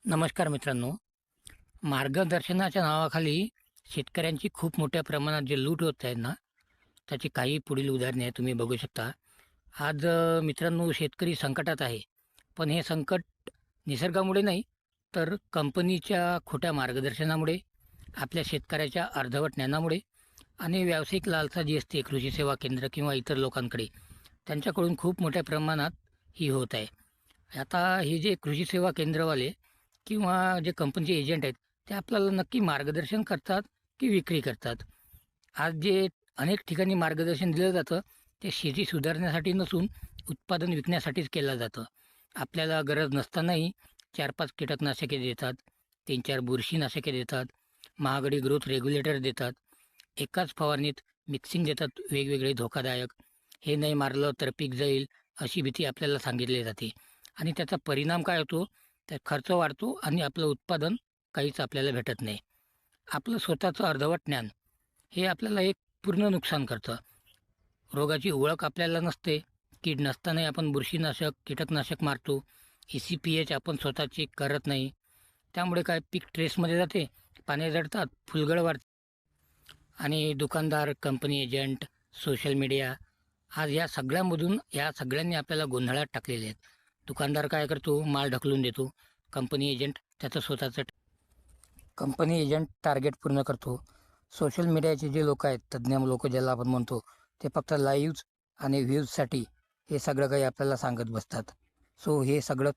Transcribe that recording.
नमस्कार मित्रांनो. मार्गदर्शनाच्या नावाखाली शेतकऱ्यांची खूप मोठ्या प्रमाणात जे लूट होत आहे ना, त्याची काही पुढील उदाहरणे तुम्ही बघू शकता. आज मित्रांनो शेतकरी संकटात आहे. पण हे संकट निसर्गामुळे नाही, तर कंपनीच्या खोट्या मार्गदर्शनामुळे, आपल्या शेतकऱ्याच्या अर्धवट ज्ञानामुळे आणि व्यावसायिक लालसा जी असते कृषी सेवा केंद्र किंवा इतर लोकांकडे, त्यांच्याकडून खूप मोठ्या प्रमाणात ही होत आहे. आता हे जे कृषी सेवा केंद्रवाले किंवा जे कंपनीचे एजंट आहेत, ते आपल्याला नक्की मार्गदर्शन करतात की विक्री करतात? आज जे अनेक ठिकाणी मार्गदर्शन दिलं जातं, ते शेती सुधारण्यासाठी नसून उत्पादन विकण्यासाठीच केलं जातं. आपल्याला गरज नसतानाही 4-5 कीटकनाशके देतात, 3-4 बुरशीनाशके देतात, महागडी ग्रोथ रेग्युलेटर देतात, एकाच फवारणीत मिक्सिंग देतात वेगवेगळे धोकादायक. हे नाही मारलं तर पीक जाईल, अशी भीती आपल्याला सांगितली जाते. आणि त्याचा परिणाम काय होतो? तर खर्च वाढतो आणि आपलं उत्पादन काहीच आपल्याला भेटत नाही. आपलं स्वतःचं अर्धवट ज्ञान हे आपल्याला एक पूर्ण नुकसान करतं. रोगाची ओळख आपल्याला नसते. कीड नसतानाही आपण बुरशीनाशक, कीटकनाशक मारतो. ECPH आपण स्वतःची करत नाही. त्यामुळे काय पीक ट्रेसमध्ये जाते, पाने जळतात, फुलगळ वाढते आणि दुकानदार, कंपनी एजंट, सोशल मीडिया आज या सगळ्यांनी आपल्याला गोंधळात टाकलेले आहेत. दुकानदार काय करतो? माल ढकलून देतो. कंपनी एजंट त्याचं स्वतःचं कंपनी एजंट टार्गेट पूर्ण करतो. सोशल मीडियाचे जे लोक आहेत, तज्ज्ञ लोक ज्याला आपण म्हणतो, ते फक्त लाईव्ज आणि व्ह्यूजसाठी हे सगळं काही आपल्याला सांगत बसतात. सो हे सगळं